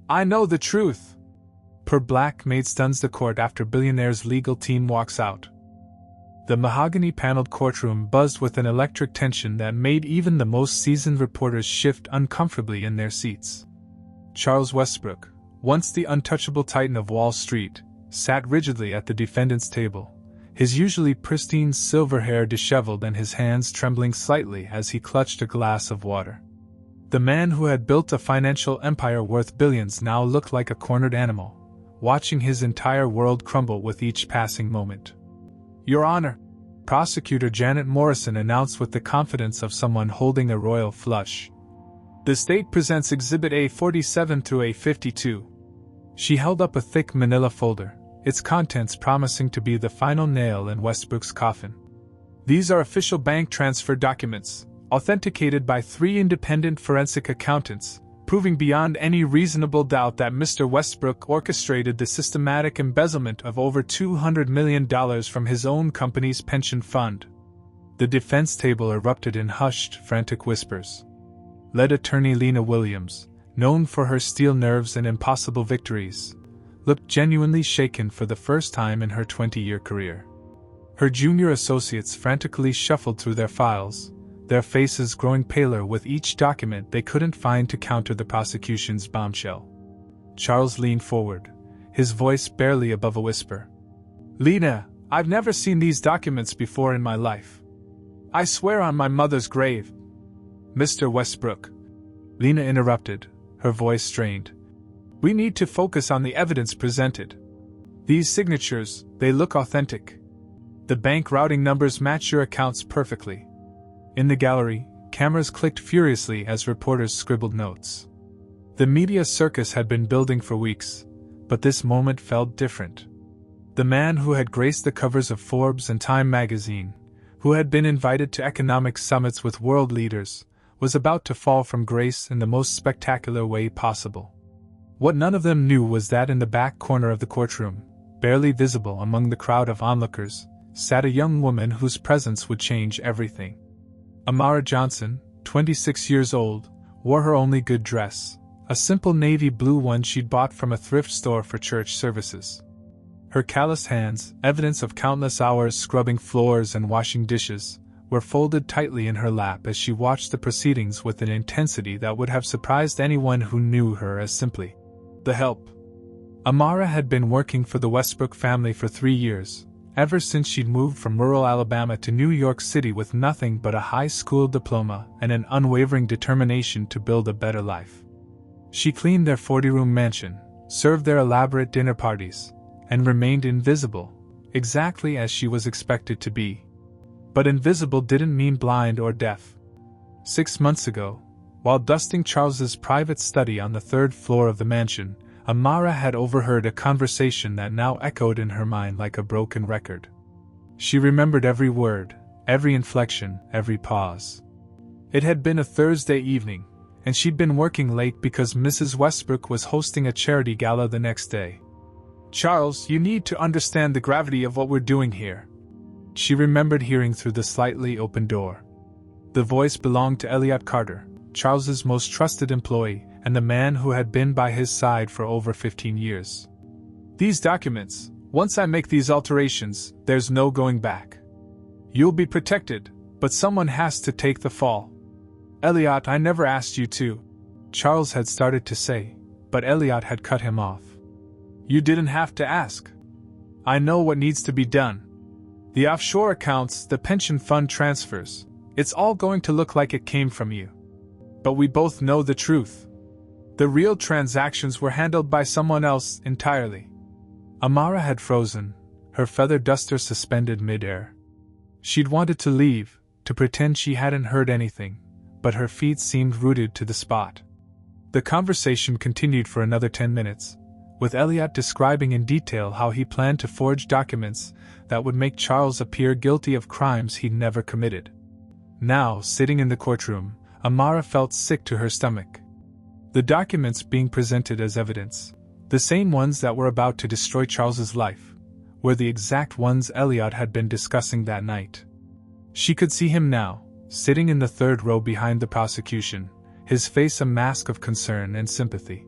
I know the truth. Per Black Maid stuns the court after Billionaire's legal team walks out. The mahogany-paneled courtroom buzzed with an electric tension that made even the most seasoned reporters shift uncomfortably in their seats. Charles Westbrook, once the untouchable titan of Wall Street, sat rigidly at the defendant's table, his usually pristine silver hair disheveled and his hands trembling slightly as he clutched a glass of water. The man who had built a financial empire worth billions now looked like a cornered animal, watching his entire world crumble with each passing moment. Your Honor, Prosecutor Janet Morrison announced with the confidence of someone holding a royal flush. The state presents Exhibit A47 through A52. She held up a thick manila folder, its contents promising to be the final nail in Westbrook's coffin. These are official bank transfer documents, authenticated by 3 independent forensic accountants, proving beyond any reasonable doubt that Mr. Westbrook orchestrated the systematic embezzlement of over $200 million from his own company's pension fund. The defense table erupted in hushed, frantic whispers. Led attorney Lena Williams, known for her steel nerves and impossible victories, looked genuinely shaken for the first time in her 20-year career. Her junior associates frantically shuffled through their files, their faces growing paler with each document they couldn't find to counter the prosecution's bombshell. Charles leaned forward, his voice barely above a whisper. Lena, I've never seen these documents before in my life. I swear on my mother's grave. Mr. Westbrook. Lena interrupted, her voice strained. We need to focus on the evidence presented. These signatures, they look authentic. The bank routing numbers match your accounts perfectly. In the gallery, cameras clicked furiously as reporters scribbled notes. The media circus had been building for weeks, but this moment felt different. The man who had graced the covers of Forbes and Time magazine, who had been invited to economic summits with world leaders, was about to fall from grace in the most spectacular way possible. What none of them knew was that in the back corner of the courtroom, barely visible among the crowd of onlookers, sat a young woman whose presence would change everything. Amara Johnson, 26 years old, wore her only good dress, a simple navy blue one she'd bought from a thrift store for church services. Her calloused hands, evidence of countless hours scrubbing floors and washing dishes, were folded tightly in her lap as she watched the proceedings with an intensity that would have surprised anyone who knew her as simply the help. Amara had been working for the Westbrook family for 3 years, ever since she'd moved from rural Alabama to New York City with nothing but a high school diploma and an unwavering determination to build a better life. She cleaned their 40-room mansion, served their elaborate dinner parties, and remained invisible, exactly as she was expected to be. But invisible didn't mean blind or deaf. 6 months ago, while dusting Charles's private study on the 3rd floor of the mansion, Amara had overheard a conversation that now echoed in her mind like a broken record. She remembered every word, every inflection, every pause. It had been a Thursday evening, and she'd been working late because Mrs. Westbrook was hosting a charity gala the next day. Charles, you need to understand the gravity of what we're doing here. She remembered hearing through the slightly open door. The voice belonged to Elliot Carter, Charles's most trusted employee, and the man who had been by his side for over 15 years. These documents, once I make these alterations, there's no going back. You'll be protected, but someone has to take the fall. Elliot, I never asked you to, Charles had started to say, but Elliot had cut him off. You didn't have to ask. I know what needs to be done. The offshore accounts, the pension fund transfers, it's all going to look like it came from you. But we both know the truth. The real transactions were handled by someone else entirely. Amara had frozen, her feather duster suspended mid-air. She'd wanted to leave, to pretend she hadn't heard anything, but her feet seemed rooted to the spot. The conversation continued for another 10 minutes, with Elliot describing in detail how he planned to forge documents that would make Charles appear guilty of crimes he'd never committed. Now, sitting in the courtroom, Amara felt sick to her stomach. The documents being presented as evidence, the same ones that were about to destroy Charles's life, were the exact ones Elliot had been discussing that night. She could see him now, sitting in the 3rd row behind the prosecution, his face a mask of concern and sympathy.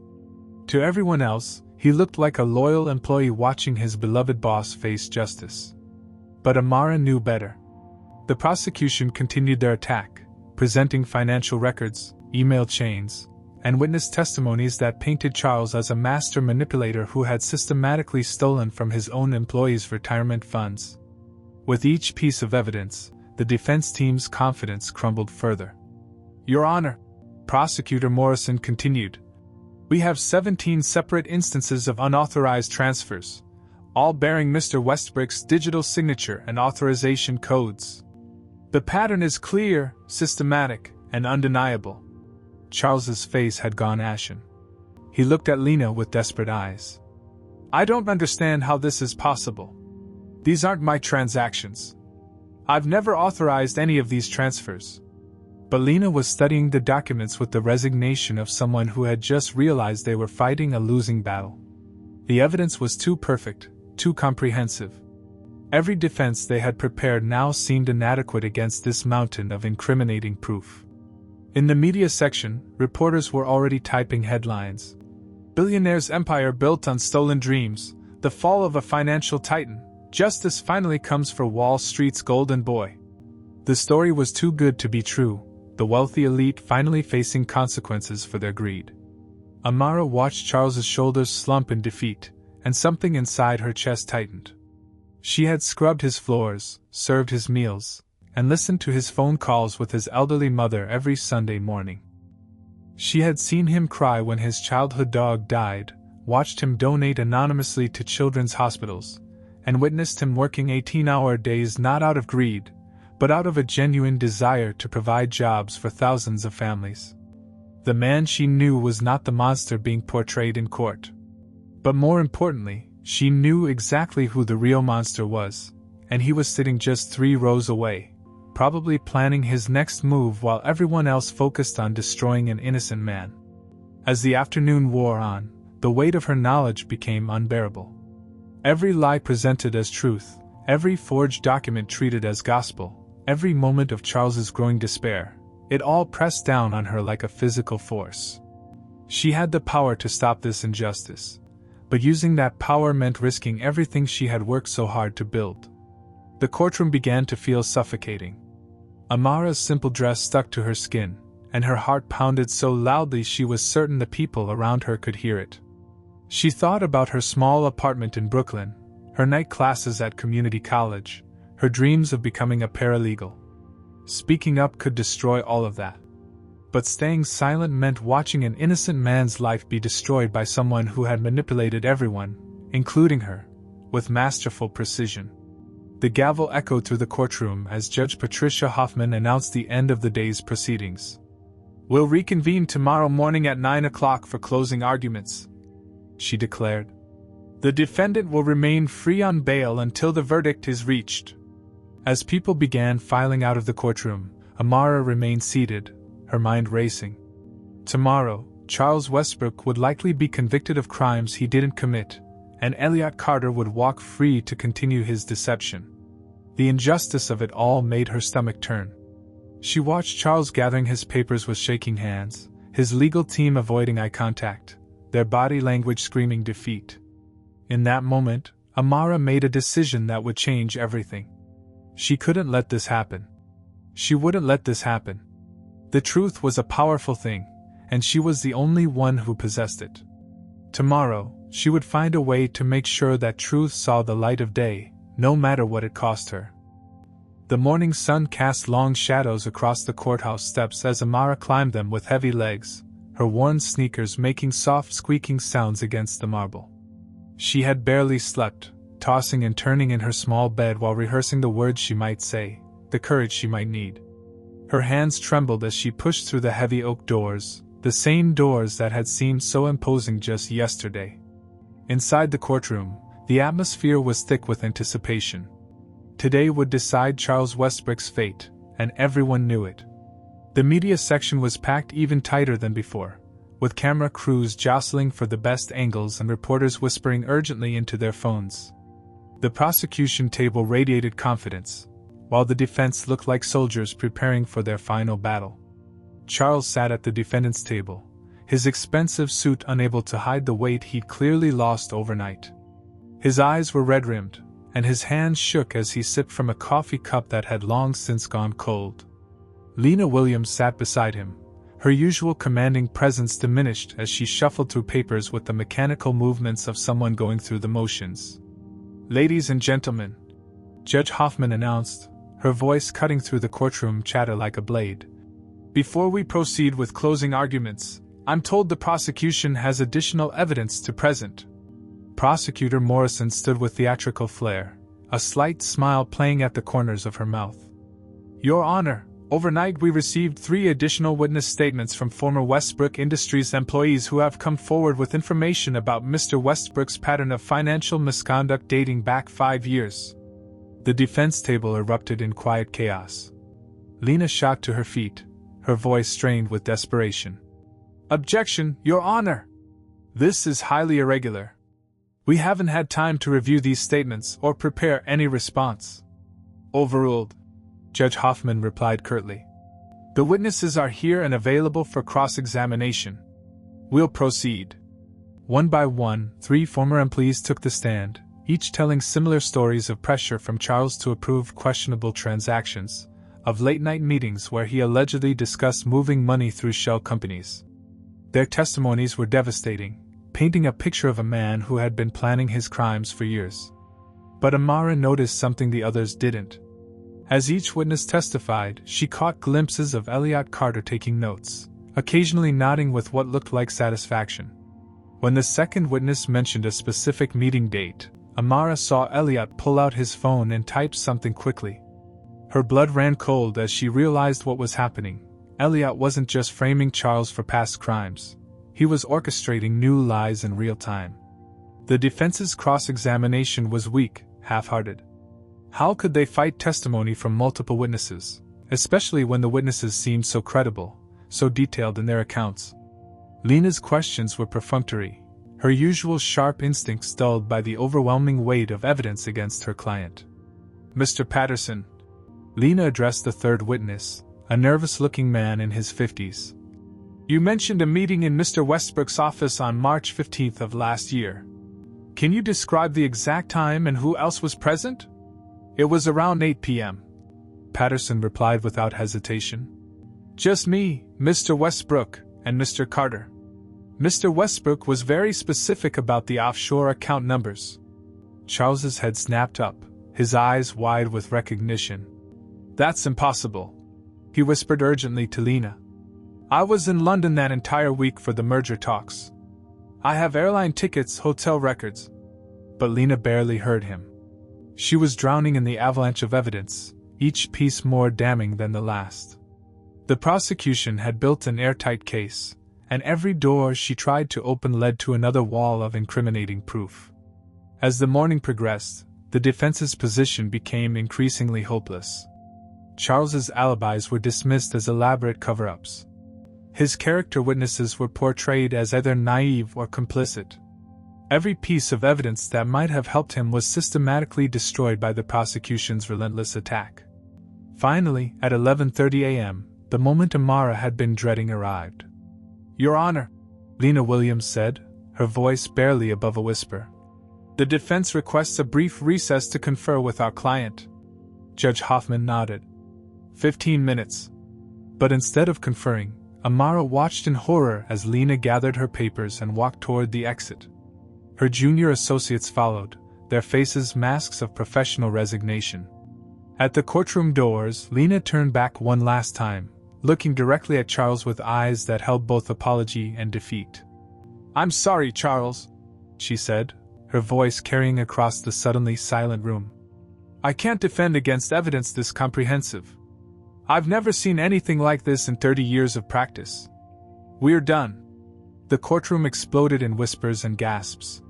To everyone else, he looked like a loyal employee watching his beloved boss face justice. But Amara knew better. The prosecution continued their attack, presenting financial records, email chains, and witness testimonies that painted Charles as a master manipulator who had systematically stolen from his own employees' retirement funds. With each piece of evidence, the defense team's confidence crumbled further. Your Honor, Prosecutor Morrison continued, we have 17 separate instances of unauthorized transfers, all bearing Mr. Westbrook's digital signature and authorization codes. The pattern is clear, systematic, and undeniable. Charles's face had gone ashen. He looked at Lena with desperate eyes. I don't understand how this is possible. These aren't my transactions. I've never authorized any of these transfers. But Lena was studying the documents with the resignation of someone who had just realized they were fighting a losing battle. The evidence was too perfect, too comprehensive. Every defense they had prepared now seemed inadequate against this mountain of incriminating proof. In the media section, reporters were already typing headlines. Billionaire's empire built on stolen dreams, the fall of a financial titan, justice finally comes for Wall Street's golden boy. The story was too good to be true, the wealthy elite finally facing consequences for their greed. Amara watched Charles's shoulders slump in defeat, and something inside her chest tightened. She had scrubbed his floors, served his meals, and listened to his phone calls with his elderly mother every Sunday morning. She had seen him cry when his childhood dog died, watched him donate anonymously to children's hospitals, and witnessed him working 18-hour days not out of greed, but out of a genuine desire to provide jobs for thousands of families. The man she knew was not the monster being portrayed in court. But more importantly, she knew exactly who the real monster was, and he was sitting just 3 rows away, probably planning his next move while everyone else focused on destroying an innocent man. As the afternoon wore on, the weight of her knowledge became unbearable. Every lie presented as truth, every forged document treated as gospel, every moment of Charles's growing despair, it all pressed down on her like a physical force. She had the power to stop this injustice, but using that power meant risking everything she had worked so hard to build. The courtroom began to feel suffocating. Amara's simple dress stuck to her skin, and her heart pounded so loudly she was certain the people around her could hear it. She thought about her small apartment in Brooklyn, her night classes at community college, her dreams of becoming a paralegal. Speaking up could destroy all of that. But staying silent meant watching an innocent man's life be destroyed by someone who had manipulated everyone, including her, with masterful precision. The gavel echoed through the courtroom as Judge Patricia Hoffman announced the end of the day's proceedings. We'll reconvene tomorrow morning at 9 o'clock for closing arguments, she declared. The defendant will remain free on bail until the verdict is reached. As people began filing out of the courtroom, Amara remained seated, her mind racing. Tomorrow, Charles Westbrook would likely be convicted of crimes he didn't commit, and Elliot Carter would walk free to continue his deception. The injustice of it all made her stomach turn. She watched Charles gathering his papers with shaking hands, his legal team avoiding eye contact, their body language screaming defeat. In that moment, Amara made a decision that would change everything. She couldn't let this happen. She wouldn't let this happen. The truth was a powerful thing, and she was the only one who possessed it. Tomorrow, she would find a way to make sure that truth saw the light of day, no matter what it cost her. The morning sun cast long shadows across the courthouse steps as Amara climbed them with heavy legs, her worn sneakers making soft squeaking sounds against the marble. She had barely slept, tossing and turning in her small bed while rehearsing the words she might say, the courage she might need. Her hands trembled as she pushed through the heavy oak doors, the same doors that had seemed so imposing just yesterday. Inside the courtroom, the atmosphere was thick with anticipation. Today would decide Charles Westbrook's fate, and everyone knew it. The media section was packed even tighter than before, with camera crews jostling for the best angles and reporters whispering urgently into their phones. The prosecution table radiated confidence, while the defense looked like soldiers preparing for their final battle. Charles sat at the defendant's table, his expensive suit unable to hide the weight he'd clearly lost overnight. His eyes were red-rimmed, and his hands shook as he sipped from a coffee cup that had long since gone cold. Lena Williams sat beside him, her usual commanding presence diminished as she shuffled through papers with the mechanical movements of someone going through the motions. "Ladies and gentlemen," Judge Hoffman announced, her voice cutting through the courtroom chatter like a blade. "Before we proceed with closing arguments, I'm told the prosecution has additional evidence to present." Prosecutor Morrison stood with theatrical flair, a slight smile playing at the corners of her mouth. "Your Honor, overnight we received 3 additional witness statements from former Westbrook Industries employees who have come forward with information about Mr. Westbrook's pattern of financial misconduct dating back 5 years. The defense table erupted in quiet chaos. Lena shot to her feet, her voice strained with desperation. "Objection, Your Honor! This is highly irregular. We haven't had time to review these statements or prepare any response." "Overruled," Judge Hoffman replied curtly. "The witnesses are here and available for cross-examination. We'll proceed." One by one, 3 former employees took the stand, each telling similar stories of pressure from Charles to approve questionable transactions, of late-night meetings where he allegedly discussed moving money through shell companies. Their testimonies were devastating, painting a picture of a man who had been planning his crimes for years. But Amara noticed something the others didn't. As each witness testified, she caught glimpses of Elliot Carter taking notes, occasionally nodding with what looked like satisfaction. When the second witness mentioned a specific meeting date, Amara saw Elliot pull out his phone and type something quickly. Her blood ran cold as she realized what was happening. Elliot wasn't just framing Charles for past crimes. He was orchestrating new lies in real time. The defense's cross-examination was weak, half-hearted. How could they fight testimony from multiple witnesses, especially when the witnesses seemed so credible, so detailed in their accounts? Lena's questions were perfunctory, her usual sharp instincts dulled by the overwhelming weight of evidence against her client. "Mr. Patterson," Lena addressed the third witness, a nervous-looking man in his 50s. "You mentioned a meeting in Mr. Westbrook's office on March 15th of last year. Can you describe the exact time and who else was present?" "It was around 8 p.m., Patterson replied without hesitation. "Just me, Mr. Westbrook, and Mr. Carter. Mr. Westbrook was very specific about the offshore account numbers." Charles's head snapped up, his eyes wide with recognition. "That's impossible," he whispered urgently to Lena. "I was in London that entire week for the merger talks. I have airline tickets, hotel records." But Lena barely heard him. She was drowning in the avalanche of evidence, each piece more damning than the last. The prosecution had built an airtight case, and every door she tried to open led to another wall of incriminating proof. As the morning progressed, the defense's position became increasingly hopeless. Charles's alibis were dismissed as elaborate cover-ups. His character witnesses were portrayed as either naive or complicit. Every piece of evidence that might have helped him was systematically destroyed by the prosecution's relentless attack. Finally, at 11:30 a.m., the moment Amara had been dreading arrived. "Your Honor," Lena Williams said, her voice barely above a whisper. "The defense requests a brief recess to confer with our client." Judge Hoffman nodded. 15 minutes. But instead of conferring, Amara watched in horror as Lena gathered her papers and walked toward the exit. Her junior associates followed, their faces masks of professional resignation. At the courtroom doors, Lena turned back one last time, looking directly at Charles with eyes that held both apology and defeat. "I'm sorry, Charles," she said, her voice carrying across the suddenly silent room. "I can't defend against evidence this comprehensive. I've never seen anything like this in 30 years of practice. We're done." The courtroom exploded in whispers and gasps.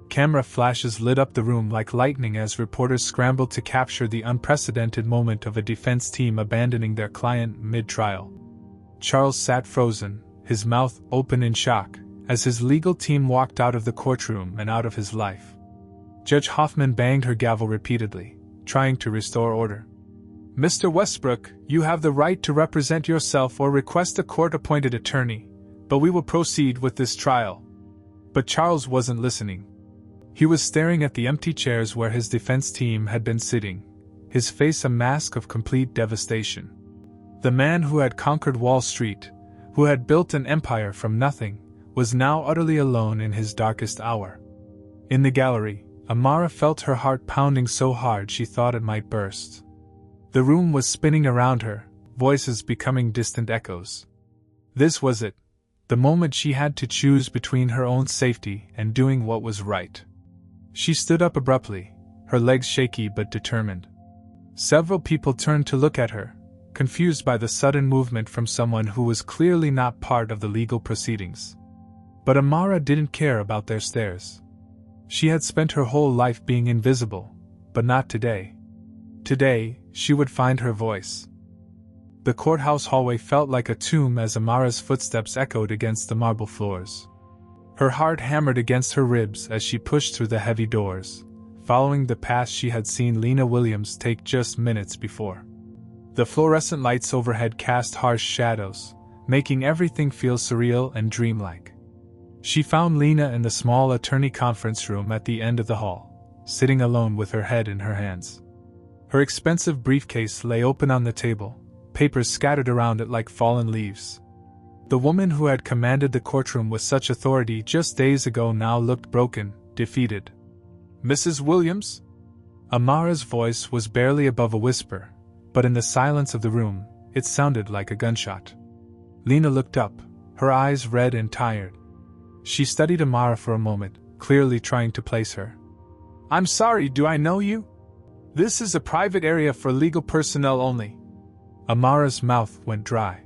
Camera flashes lit up the room like lightning as reporters scrambled to capture the unprecedented moment of a defense team abandoning their client mid-trial. Charles sat frozen, his mouth open in shock, as his legal team walked out of the courtroom and out of his life. Judge Hoffman banged her gavel repeatedly, trying to restore order. "Mr. Westbrook, you have the right to represent yourself or request a court-appointed attorney," But we will proceed with this trial. But Charles wasn't listening. He was staring at the empty chairs where his defense team had been sitting, his face a mask of complete devastation. The man who had conquered Wall Street, who had built an empire from nothing, was now utterly alone in his darkest hour. In the gallery, Amara felt her heart pounding so hard she thought it might burst. The room was spinning around her, voices becoming distant echoes. This was it, the moment she had to choose between her own safety and doing what was right. She stood up abruptly, her legs shaky but determined. Several people turned to look at her, confused by the sudden movement from someone who was clearly not part of the legal proceedings. But Amara didn't care about their stares. She had spent her whole life being invisible, but not today. Today, she would find her voice. The courthouse hallway felt like a tomb as Amara's footsteps echoed against the marble floors. Her heart hammered against her ribs as she pushed through the heavy doors, following the path she had seen Lena Williams take just minutes before. The fluorescent lights overhead cast harsh shadows, making everything feel surreal and dreamlike. She found Lena in the small attorney conference room at the end of the hall, sitting alone with her head in her hands. Her expensive briefcase lay open on the table, papers scattered around it like fallen leaves. The woman who had commanded the courtroom with such authority just days ago now looked broken, defeated. "Mrs. Williams?" Amara's voice was barely above a whisper, but in the silence of the room, it sounded like a gunshot. Lena looked up, her eyes red and tired. She studied Amara for a moment, clearly trying to place her. "I'm sorry, do I know you? This is a private area for legal personnel only." Amara's mouth went dry.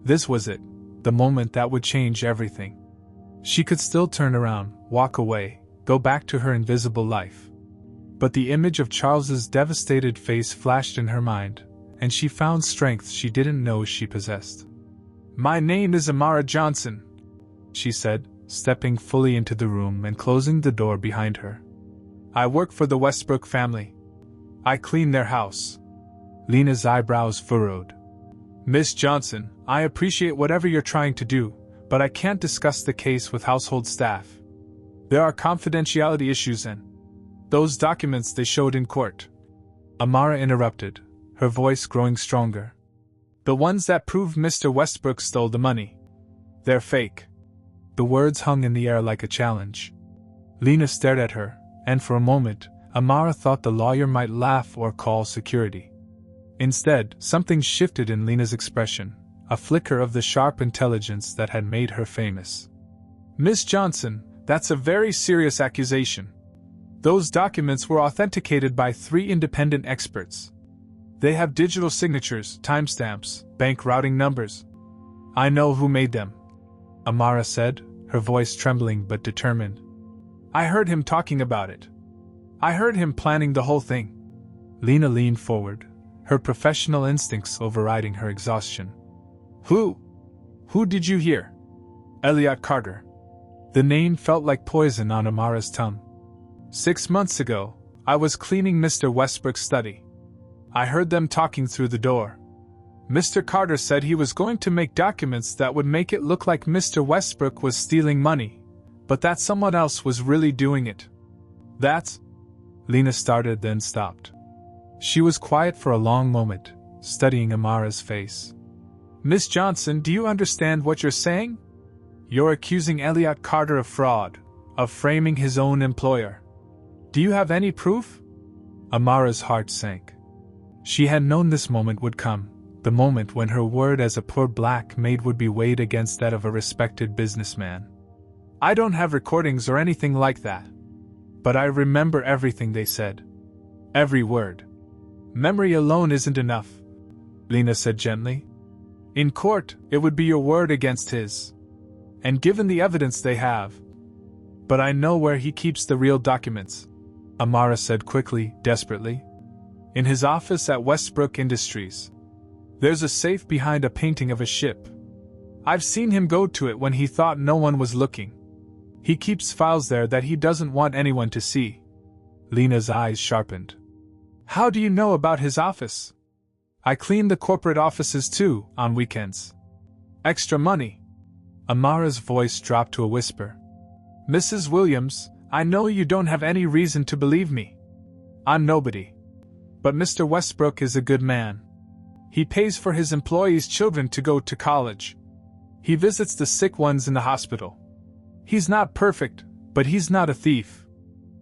This was it, the moment that would change everything. She could still turn around, walk away, go back to her invisible life. But the image of Charles's devastated face flashed in her mind, and she found strength she didn't know she possessed. "My name is Amara Johnson," she said, stepping fully into the room and closing the door behind her. "I work for the Westbrook family. I clean their house." Lena's eyebrows furrowed. "Miss Johnson, I appreciate whatever you're trying to do, but I can't discuss the case with household staff. There are confidentiality issues and those documents they showed in court." Amara interrupted, her voice growing stronger. "The ones that prove Mr. Westbrook stole the money. They're fake." The words hung in the air like a challenge. Lena stared at her, and for a moment, Amara thought the lawyer might laugh or call security. Instead, something shifted in Lena's expression, a flicker of the sharp intelligence that had made her famous. "Miss Johnson, that's a very serious accusation. Those documents were authenticated by 3 independent experts. They have digital signatures, timestamps, bank routing numbers. I know who made them," Amara said, her voice trembling but determined. "I heard him talking about it. I heard him planning the whole thing." Lena leaned forward, her professional instincts overriding her exhaustion. Who did you hear?" "Elliot Carter." The name felt like poison on Amara's tongue. 6 months ago, I was cleaning Mr. Westbrook's study. I heard them talking through the door. Mr. Carter said he was going to make documents that would make it look like Mr. Westbrook was stealing money, but that someone else was really doing it. That's... Lena started then stopped. She was quiet for a long moment, studying Amara's face. "Miss Johnson, do you understand what you're saying? You're accusing Elliot Carter of fraud, of framing his own employer. Do you have any proof?" Amara's heart sank. She had known this moment would come, the moment when her word as a poor black maid would be weighed against that of a respected businessman. "I don't have recordings or anything like that. But I remember everything they said. Every word. Memory alone isn't enough," Lena said gently. "In court, it would be your word against his. And given the evidence they have. But I know where he keeps the real documents," Amara said quickly, desperately. "In his office at Westbrook Industries. There's a safe behind a painting of a ship. I've seen him go to it when he thought no one was looking. He keeps files there that he doesn't want anyone to see." Lena's eyes sharpened. "How do you know about his office?" "I clean the corporate offices too, on weekends. Extra money. Amara's voice dropped to a whisper. Mrs. Williams, I know you don't have any reason to believe me. I'm nobody. But Mr. Westbrook is a good man. He pays for his employees' children to go to college. He visits the sick ones in the hospital. He's not perfect, but he's not a thief.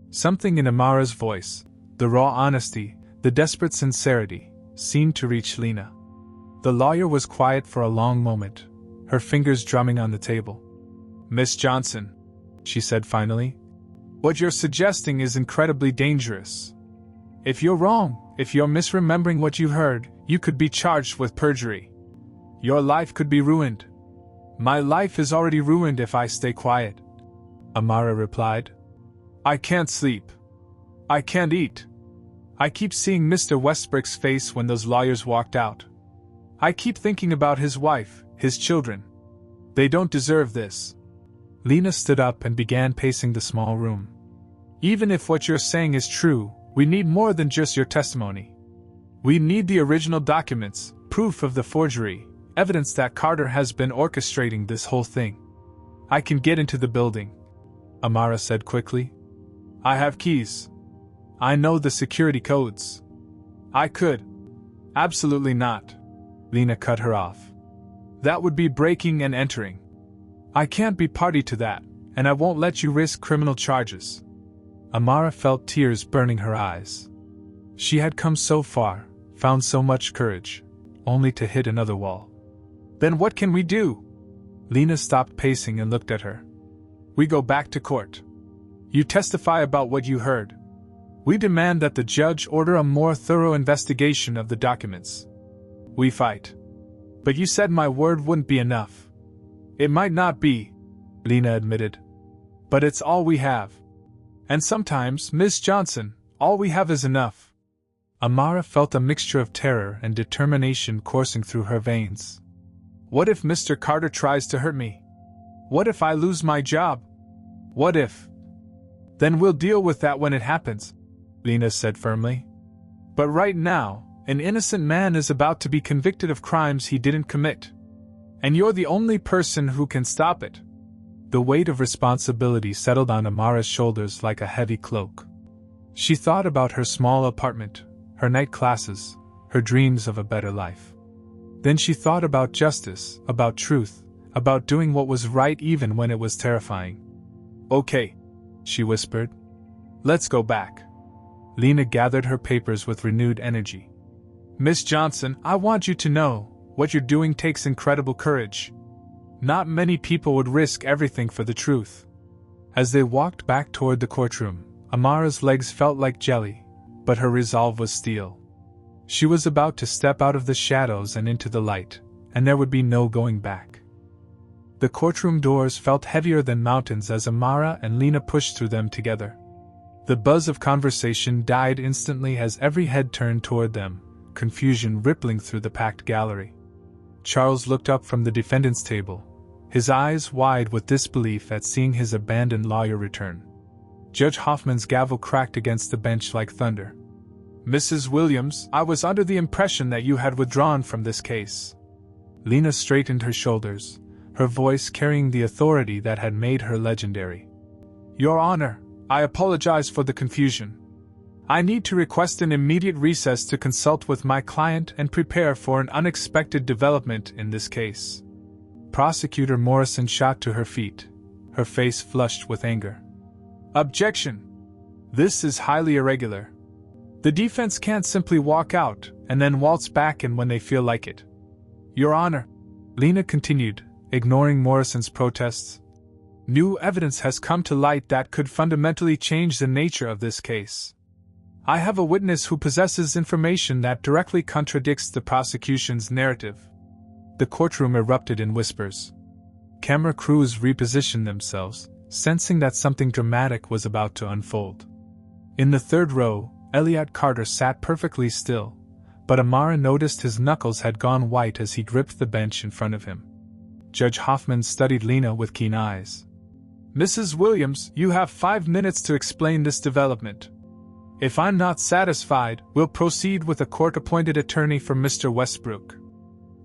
Something in Amara's voice, the raw honesty, the desperate sincerity, seemed to reach Lena. The lawyer was quiet for a long moment, her fingers drumming on the table. Miss Johnson, she said finally, what you're suggesting is incredibly dangerous. If you're wrong, if you're misremembering what you heard, you could be charged with perjury. Your life could be ruined. My life is already ruined if I stay quiet, Amara replied. I can't sleep. I can't eat. I keep seeing Mr. Westbrook's face when those lawyers walked out. I keep thinking about his wife, his children. They don't deserve this. Lena stood up and began pacing the small room. Even if what you're saying is true, we need more than just your testimony. We need the original documents, proof of the forgery, evidence that Carter has been orchestrating this whole thing. I can get into the building, Amara said quickly. I have keys. I know the security codes. I could. Absolutely not. Lena cut her off. That would be breaking and entering. I can't be party to that, and I won't let you risk criminal charges. Amara felt tears burning her eyes. She had come so far, found so much courage, only to hit another wall. Then what can we do? Lena stopped pacing and looked at her. We go back to court. You testify about what you heard. We demand that the judge order a more thorough investigation of the documents. We fight. But you said my word wouldn't be enough. It might not be, Lena admitted. But it's all we have. And sometimes, Miss Johnson, all we have is enough. Amara felt a mixture of terror and determination coursing through her veins. What if Mr. Carter tries to hurt me? What if I lose my job? What if? Then we'll deal with that when it happens, Lena said firmly. But right now, an innocent man is about to be convicted of crimes he didn't commit. And you're the only person who can stop it. The weight of responsibility settled on Amara's shoulders like a heavy cloak. She thought about her small apartment, her night classes, her dreams of a better life. Then she thought about justice, about truth, about doing what was right even when it was terrifying. Okay, she whispered. Let's go back. Lena gathered her papers with renewed energy. Miss Johnson, I want you to know, what you're doing takes incredible courage. Not many people would risk everything for the truth. As they walked back toward the courtroom, Amara's legs felt like jelly, but her resolve was steel. She was about to step out of the shadows and into the light, and there would be no going back. The courtroom doors felt heavier than mountains as Amara and Lena pushed through them together. The buzz of conversation died instantly as every head turned toward them, confusion rippling through the packed gallery. Charles looked up from the defendant's table, his eyes wide with disbelief at seeing his abandoned lawyer return. Judge Hoffman's gavel cracked against the bench like thunder. Mrs. Williams, I was under the impression that you had withdrawn from this case. Lena straightened her shoulders, her voice carrying the authority that had made her legendary. Your Honor, I apologize for the confusion. I need to request an immediate recess to consult with my client and prepare for an unexpected development in this case. Prosecutor Morrison shot to her feet, her face flushed with anger. Objection! This is highly irregular. The defense can't simply walk out and then waltz back in when they feel like it. Your Honor, Lena continued, ignoring Morrison's protests. New evidence has come to light that could fundamentally change the nature of this case. I have a witness who possesses information that directly contradicts the prosecution's narrative. The courtroom erupted in whispers. Camera crews repositioned themselves, sensing that something dramatic was about to unfold. In the third row, Elliot Carter sat perfectly still, but Amara noticed his knuckles had gone white as he gripped the bench in front of him. Judge Hoffman studied Lena with keen eyes. Mrs. Williams, you have 5 minutes to explain this development. If I'm not satisfied, we'll proceed with a court-appointed attorney for Mr. Westbrook.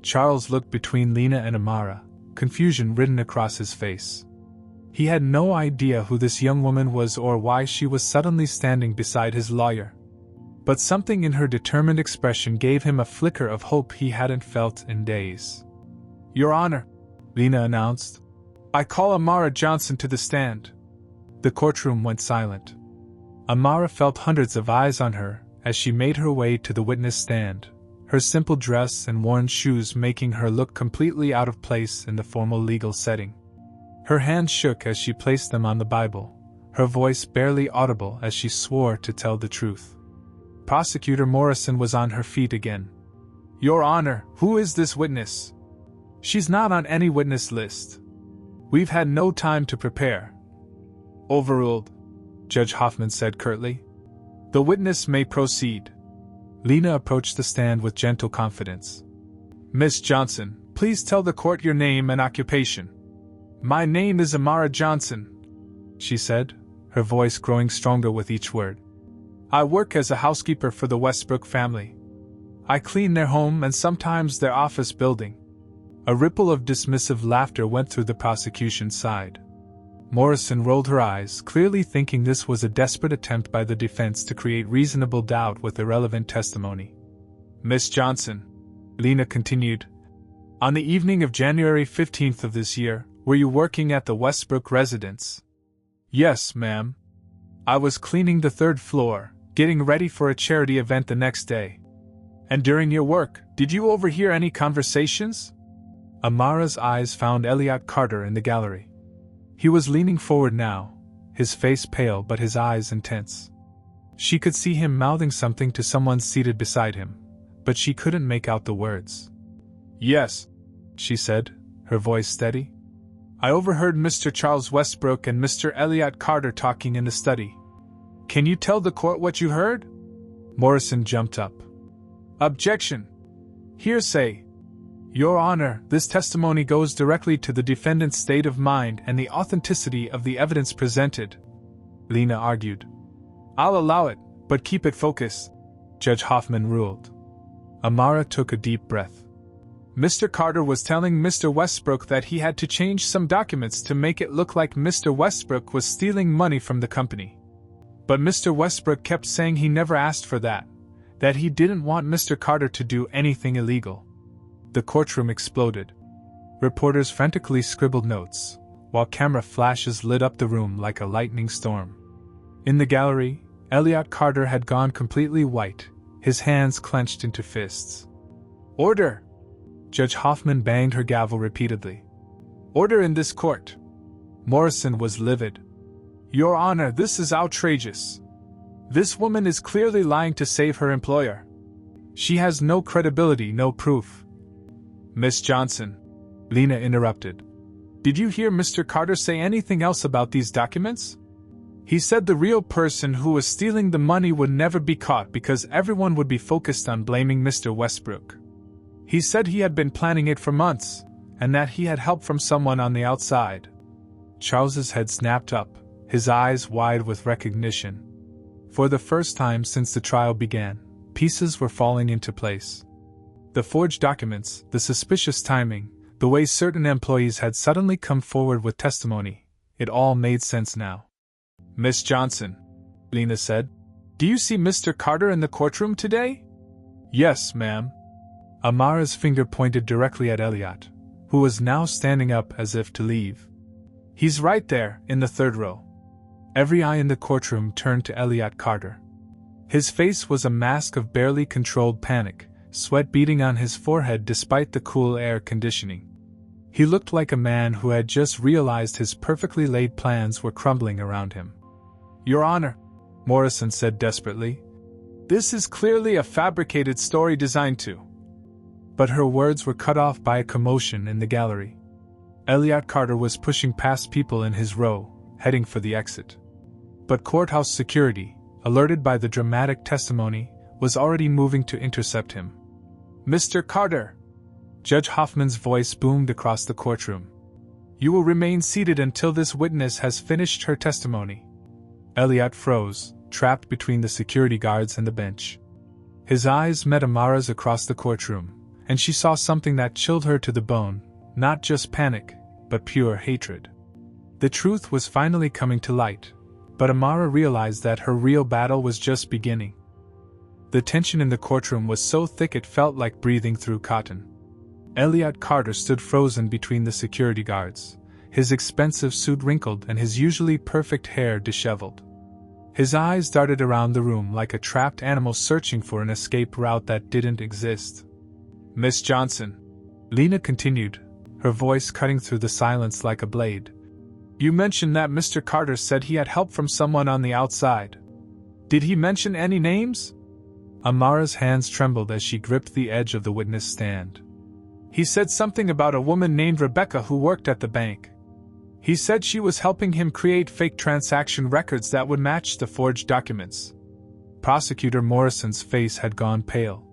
Charles looked between Lena and Amara, confusion written across his face. He had no idea who this young woman was or why she was suddenly standing beside his lawyer. But something in her determined expression gave him a flicker of hope he hadn't felt in days. "Your Honor," Lena announced, "I call Amara Johnson to the stand." The courtroom went silent. Amara felt hundreds of eyes on her as she made her way to the witness stand, her simple dress and worn shoes making her look completely out of place in the formal legal setting. Her hands shook as she placed them on the Bible, her voice barely audible as she swore to tell the truth. Prosecutor Morrison was on her feet again. "Your Honor, who is this witness?" "She's not on any witness list. We've had no time to prepare." "Overruled," Judge Hoffman said curtly. "The witness may proceed." Lena approached the stand with gentle confidence. "Miss Johnson, please tell the court your name and occupation." "My name is Amara Johnson," she said, her voice growing stronger with each word. "I work as a housekeeper for the Westbrook family. I clean their home and sometimes their office building." A ripple of dismissive laughter went through the prosecution's side. Morrison rolled her eyes, clearly thinking this was a desperate attempt by the defense to create reasonable doubt with irrelevant testimony. "Miss Johnson," Lena continued, "on the evening of January 15th of this year, were you working at the Westbrook residence?" "Yes, ma'am. I was cleaning the third floor, getting ready for a charity event the next day." "And during your work, did you overhear any conversations?" Amara's eyes found Elliot Carter in the gallery. He was leaning forward now, his face pale but his eyes intense. She could see him mouthing something to someone seated beside him, but she couldn't make out the words. "Yes," she said, her voice steady. "I overheard Mr. Charles Westbrook and Mr. Elliot Carter talking in the study. Can you tell the court what you heard?" Morrison jumped up. "Objection! Hearsay! Your Honor, this testimony goes directly to the defendant's state of mind and the authenticity of the evidence presented," Lena argued. "I'll allow it, but keep it focused," Judge Hoffman ruled. Amara took a deep breath. "Mr. Carter was telling Mr. Westbrook that he had to change some documents to make it look like Mr. Westbrook was stealing money from the company. But Mr. Westbrook kept saying he never asked for that he didn't want Mr. Carter to do anything illegal." The courtroom exploded. Reporters frantically scribbled notes, while camera flashes lit up the room like a lightning storm. In the gallery, Elliot Carter had gone completely white, his hands clenched into fists. "Order!" Judge Hoffman banged her gavel repeatedly. "Order in this court!" Morrison was livid. "Your Honor, this is outrageous. This woman is clearly lying to save her employer. She has no credibility, no proof." "Miss Johnson," Lena interrupted. "Did you hear Mr. Carter say anything else about these documents?" "He said the real person who was stealing the money would never be caught because everyone would be focused on blaming Mr. Westbrook. He said he had been planning it for months, and that he had help from someone on the outside." Charles's head snapped up, his eyes wide with recognition. For the first time since the trial began, pieces were falling into place. The forged documents, the suspicious timing, the way certain employees had suddenly come forward with testimony, it all made sense now. "Miss Johnson," Lena said, "do you see Mr. Carter in the courtroom today?" "Yes, ma'am." Amara's finger pointed directly at Elliot, who was now standing up as if to leave. "He's right there, in the third row." Every eye in the courtroom turned to Elliot Carter. His face was a mask of barely controlled panic, sweat beading on his forehead despite the cool air conditioning. He looked like a man who had just realized his perfectly laid plans were crumbling around him. "Your Honor," Morrison said desperately, "this is clearly a fabricated story designed to—" But her words were cut off by a commotion in the gallery. Elliot Carter was pushing past people in his row, heading for the exit. But courthouse security, alerted by the dramatic testimony, was already moving to intercept him. "Mr. Carter!" Judge Hoffman's voice boomed across the courtroom. "You will remain seated until this witness has finished her testimony." Elliot froze, trapped between the security guards and the bench. His eyes met Amara's across the courtroom, and she saw something that chilled her to the bone, Not just panic, but pure hatred. The truth was finally coming to light, but Amara realized that her real battle was just beginning. The tension in the courtroom was so thick it felt like breathing through cotton. Elliot Carter stood frozen between the security guards, his expensive suit wrinkled and his usually perfect hair disheveled. His eyes darted around the room like a trapped animal searching for an escape route that didn't exist. "Miss Johnson," Lena continued, her voice cutting through the silence like a blade. "You mentioned that Mr. Carter said he had help from someone on the outside. Did he mention any names?" Amara's hands trembled as she gripped the edge of the witness stand. "He said something about a woman named Rebecca who worked at the bank. He said she was helping him create fake transaction records that would match the forged documents." Prosecutor Morrison's face had gone pale.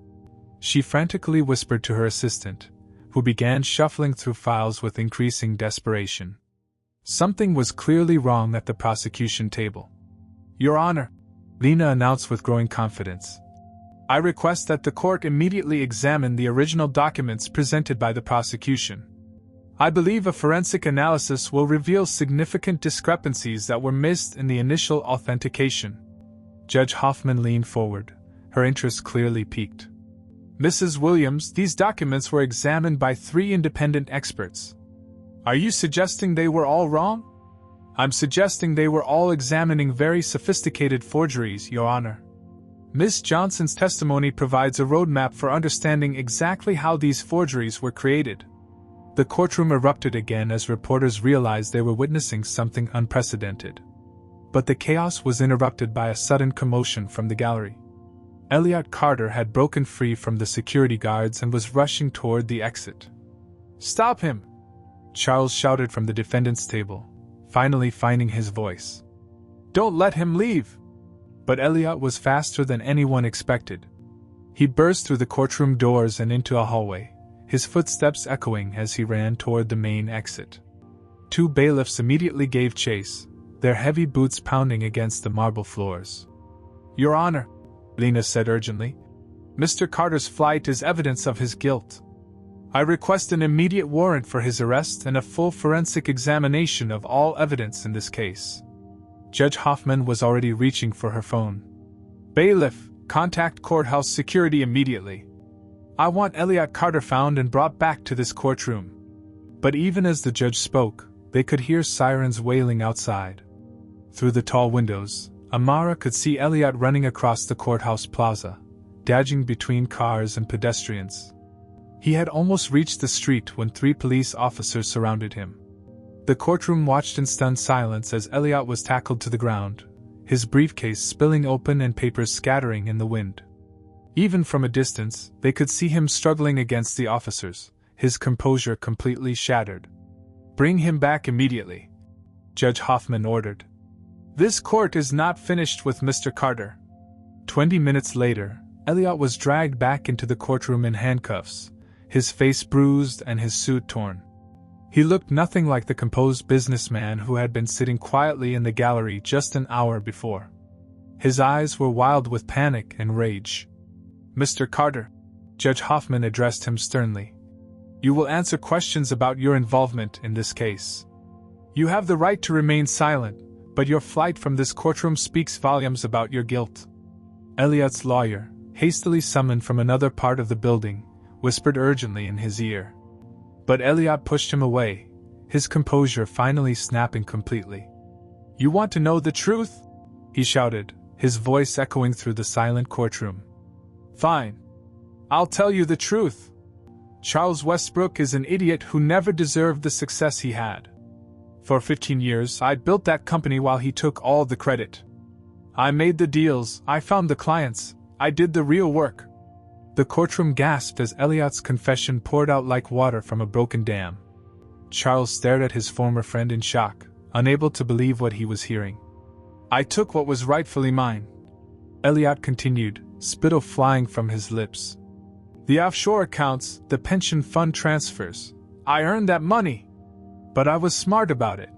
She frantically whispered to her assistant, who began shuffling through files with increasing desperation. Something was clearly wrong at the prosecution table. "Your Honor," Lena announced with growing confidence, "I request that the court immediately examine the original documents presented by the prosecution. I believe a forensic analysis will reveal significant discrepancies that were missed in the initial authentication." Judge Hoffman leaned forward, her interest clearly piqued. "Mrs. Williams, these documents were examined by 3 independent experts. Are you suggesting they were all wrong?" "I'm suggesting they were all examining very sophisticated forgeries, Your Honor. Ms. Johnson's testimony provides a roadmap for understanding exactly how these forgeries were created." The courtroom erupted again as reporters realized they were witnessing something unprecedented. But the chaos was interrupted by a sudden commotion from the gallery. Elliot Carter had broken free from the security guards and was rushing toward the exit. "Stop him!" Charles shouted from the defendant's table, finally finding his voice. "Don't let him leave!" But Elliot was faster than anyone expected. He burst through the courtroom doors and into a hallway, his footsteps echoing as he ran toward the main exit. 2 bailiffs immediately gave chase, their heavy boots pounding against the marble floors. "Your Honor," Lena said urgently, "Mr. Carter's flight is evidence of his guilt. I request an immediate warrant for his arrest and a full forensic examination of all evidence in this case." Judge Hoffman was already reaching for her phone. "Bailiff, contact courthouse security immediately. I want Elliot Carter found and brought back to this courtroom." But even as the judge spoke, they could hear sirens wailing outside. Through the tall windows, Amara could see Elliot running across the courthouse plaza, dodging between cars and pedestrians. He had almost reached the street when 3 police officers surrounded him. The courtroom watched in stunned silence as Elliot was tackled to the ground, his briefcase spilling open and papers scattering in the wind. Even from a distance, they could see him struggling against the officers, his composure completely shattered. "Bring him back immediately," Judge Hoffman ordered. "This court is not finished with Mr. Carter." 20 minutes later, Elliot was dragged back into the courtroom in handcuffs, his face bruised and his suit torn. He looked nothing like the composed businessman who had been sitting quietly in the gallery just an hour before. His eyes were wild with panic and rage. "Mr. Carter," Judge Hoffman addressed him sternly, "you will answer questions about your involvement in this case. You have the right to remain silent, but your flight from this courtroom speaks volumes about your guilt." Elliot's lawyer, hastily summoned from another part of the building, whispered urgently in his ear. But Elliot pushed him away, his composure finally snapping completely. "You want to know the truth?" he shouted, his voice echoing through the silent courtroom. "Fine. I'll tell you the truth. Charles Westbrook is an idiot who never deserved the success he had. For 15 years, I built that company while he took all the credit. I made the deals, I found the clients, I did the real work." The courtroom gasped as Elliot's confession poured out like water from a broken dam. Charles stared at his former friend in shock, unable to believe what he was hearing. "I took what was rightfully mine," Elliot continued, spittle flying from his lips. "The offshore accounts, the pension fund transfers. I earned that money. But I was smart about it.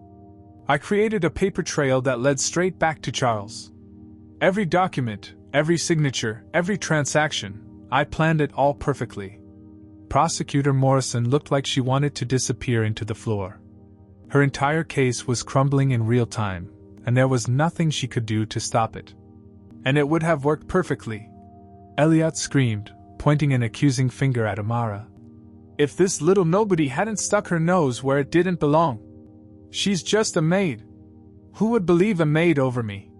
I created a paper trail that led straight back to Charles. Every document, every signature, every transaction, I planned it all perfectly. Prosecutor Morrison looked like she wanted to disappear into the floor. Her entire case was crumbling in real time, and there was nothing she could do to stop it. And it would have worked perfectly. Elliot screamed, pointing an accusing finger at Amara. If this little nobody hadn't stuck her nose where it didn't belong. She's just a maid. Who would believe a maid over me?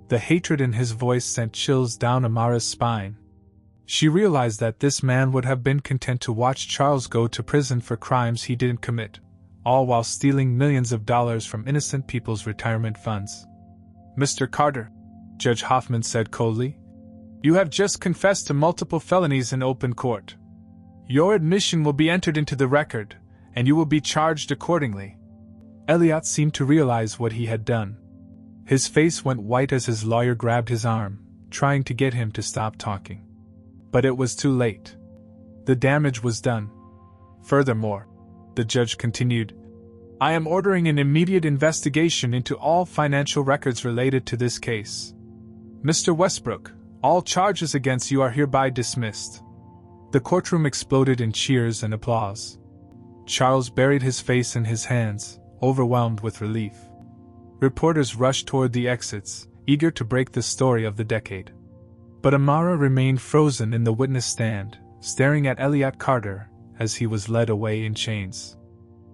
The hatred in his voice sent chills down Amara's spine. She realized that this man would have been content to watch Charles go to prison for crimes he didn't commit, all while stealing millions of dollars from innocent people's retirement funds. Mr. Carter, Judge Hoffman said coldly, you have just confessed to multiple felonies in open court. Your admission will be entered into the record, and you will be charged accordingly. Elliot seemed to realize what he had done. His face went white as his lawyer grabbed his arm, trying to get him to stop talking. But it was too late. The damage was done. Furthermore, the judge continued, I am ordering an immediate investigation into all financial records related to this case. Mr. Westbrook, all charges against you are hereby dismissed. The courtroom exploded in cheers and applause. Charles buried his face in his hands, overwhelmed with relief. Reporters rushed toward the exits, eager to break the story of the decade. But Amara remained frozen in the witness stand, staring at Elliot Carter as he was led away in chains.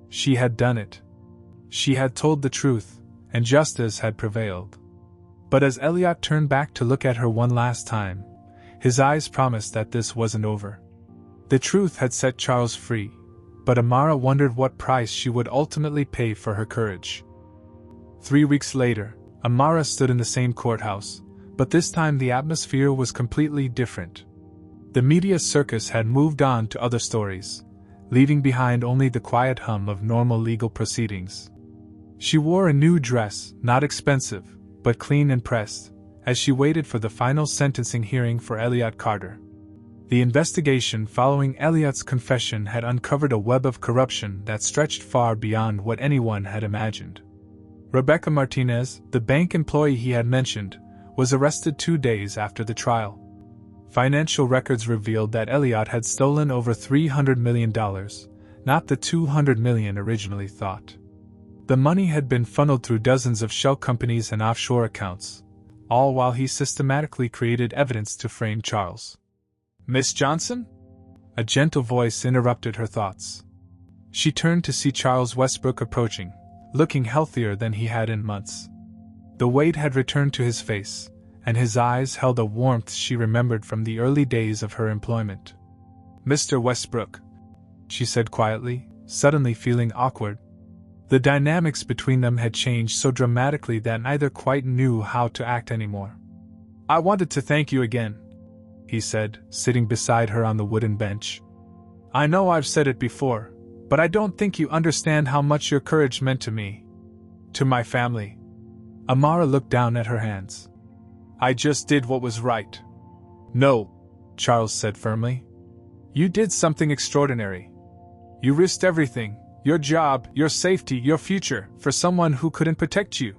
She had done it. She had told the truth, and justice had prevailed. But as Elliot turned back to look at her one last time, his eyes promised that this wasn't over. The truth had set Charles free, but Amara wondered what price she would ultimately pay for her courage. 3 weeks later, Amara stood in the same courthouse, but this time the atmosphere was completely different. The media circus had moved on to other stories, leaving behind only the quiet hum of normal legal proceedings. She wore a new dress, not expensive, but clean and pressed, as she waited for the final sentencing hearing for Elliot Carter. The investigation following Elliot's confession had uncovered a web of corruption that stretched far beyond what anyone had imagined. Rebecca Martinez, the bank employee he had mentioned, was arrested 2 days after the trial. Financial records revealed that Elliot had stolen over $300 million, not the $200 million originally thought. The money had been funneled through dozens of shell companies and offshore accounts, all while he systematically created evidence to frame Charles. Miss Johnson? A gentle voice interrupted her thoughts. She turned to see Charles Westbrook approaching, looking healthier than he had in months. The weight had returned to his face, and his eyes held a warmth she remembered from the early days of her employment. Mr. Westbrook, she said quietly, suddenly feeling awkward. The dynamics between them had changed so dramatically that neither quite knew how to act anymore. I wanted to thank you again, he said, sitting beside her on the wooden bench. I know I've said it before, but I don't think you understand how much your courage meant to me. To my family. Amara looked down at her hands. I just did what was right. No, Charles said firmly. You did something extraordinary. You risked everything, your job, your safety, your future, for someone who couldn't protect you.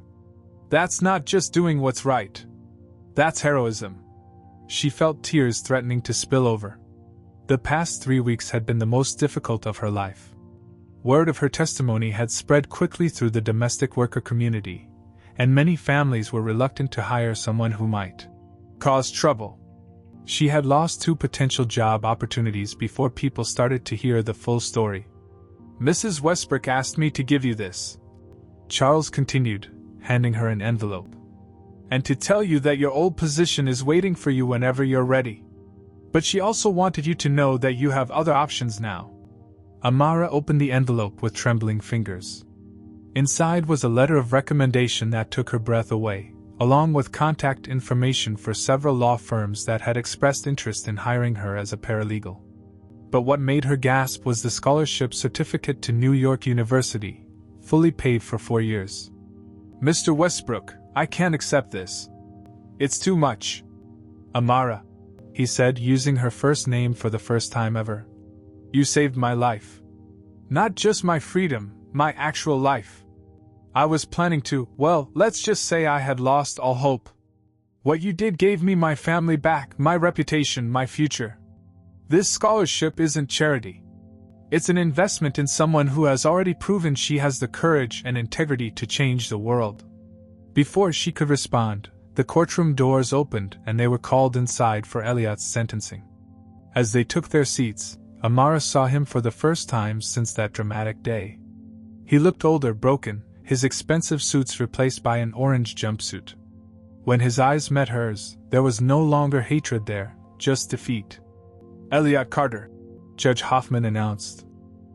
That's not just doing what's right. That's heroism. She felt tears threatening to spill over. The past 3 weeks had been the most difficult of her life. Word of her testimony had spread quickly through the domestic worker community, and many families were reluctant to hire someone who might cause trouble. She had lost 2 potential job opportunities before people started to hear the full story. Mrs. Westbrook asked me to give you this, Charles continued, handing her an envelope. And to tell you that your old position is waiting for you whenever you're ready. But she also wanted you to know that you have other options now. Amara opened the envelope with trembling fingers. Inside was a letter of recommendation that took her breath away, along with contact information for several law firms that had expressed interest in hiring her as a paralegal. But what made her gasp was the scholarship certificate to New York University, fully paid for 4 years. Mr. Westbrook, I can't accept this. It's too much. Amara, he said, using her first name for the first time ever. You saved my life. Not just my freedom, my actual life. I was planning to, well, let's just say I had lost all hope. What you did gave me my family back, my reputation, my future. This scholarship isn't charity. It's an investment in someone who has already proven she has the courage and integrity to change the world. Before she could respond, the courtroom doors opened and they were called inside for Elliot's sentencing. As they took their seats, Amara saw him for the first time since that dramatic day. He looked older, broken, his expensive suits replaced by an orange jumpsuit. When his eyes met hers, there was no longer hatred there, just defeat. "Elliot Carter," Judge Hoffman announced.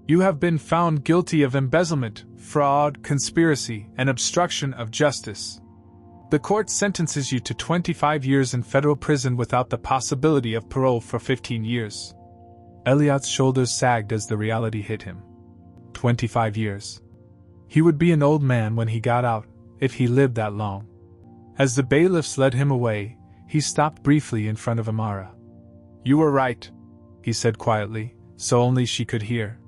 "You have been found guilty of embezzlement, fraud, conspiracy, and obstruction of justice. The court sentences you to 25 years in federal prison without the possibility of parole for 15 years. Elliot's shoulders sagged as the reality hit him. 25 years. He would be an old man when he got out, if he lived that long. As the bailiffs led him away, he stopped briefly in front of Amara. "You were right," he said quietly, so only she could hear.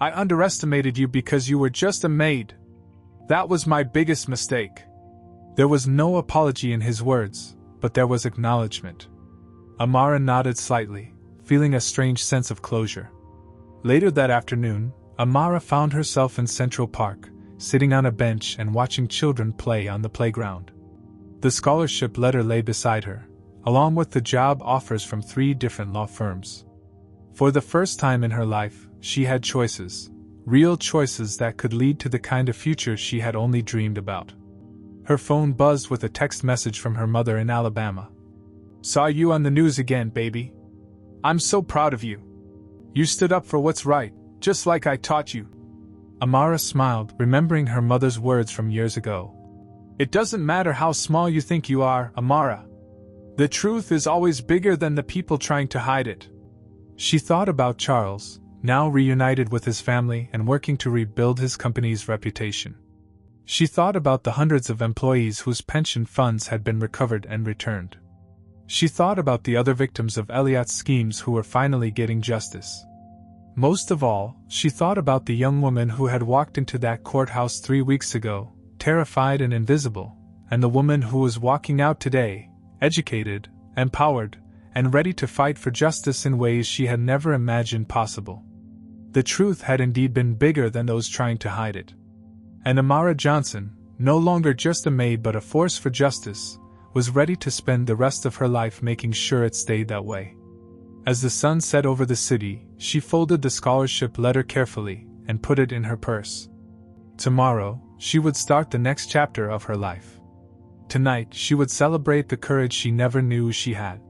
"I underestimated you because you were just a maid. That was my biggest mistake." There was no apology in his words, but there was acknowledgement. Amara nodded slightly, feeling a strange sense of closure. Later that afternoon, Amara found herself in Central Park, sitting on a bench and watching children play on the playground. The scholarship letter lay beside her, along with the job offers from 3 different law firms. For the first time in her life, she had choices, real choices that could lead to the kind of future she had only dreamed about. Her phone buzzed with a text message from her mother in Alabama. "Saw you on the news again, baby. I'm so proud of you. You stood up for what's right, just like I taught you." Amara smiled, remembering her mother's words from years ago. "It doesn't matter how small you think you are, Amara. The truth is always bigger than the people trying to hide it." She thought about Charles, now reunited with his family and working to rebuild his company's reputation. She thought about the hundreds of employees whose pension funds had been recovered and returned. She thought about the other victims of Elliot's schemes who were finally getting justice. Most of all, she thought about the young woman who had walked into that courthouse 3 weeks ago, terrified and invisible, and the woman who was walking out today, educated, empowered, and ready to fight for justice in ways she had never imagined possible. The truth had indeed been bigger than those trying to hide it. And Amara Johnson, no longer just a maid but a force for justice, was ready to spend the rest of her life making sure it stayed that way. As the sun set over the city, she folded the scholarship letter carefully and put it in her purse. Tomorrow, she would start the next chapter of her life. Tonight, she would celebrate the courage she never knew she had.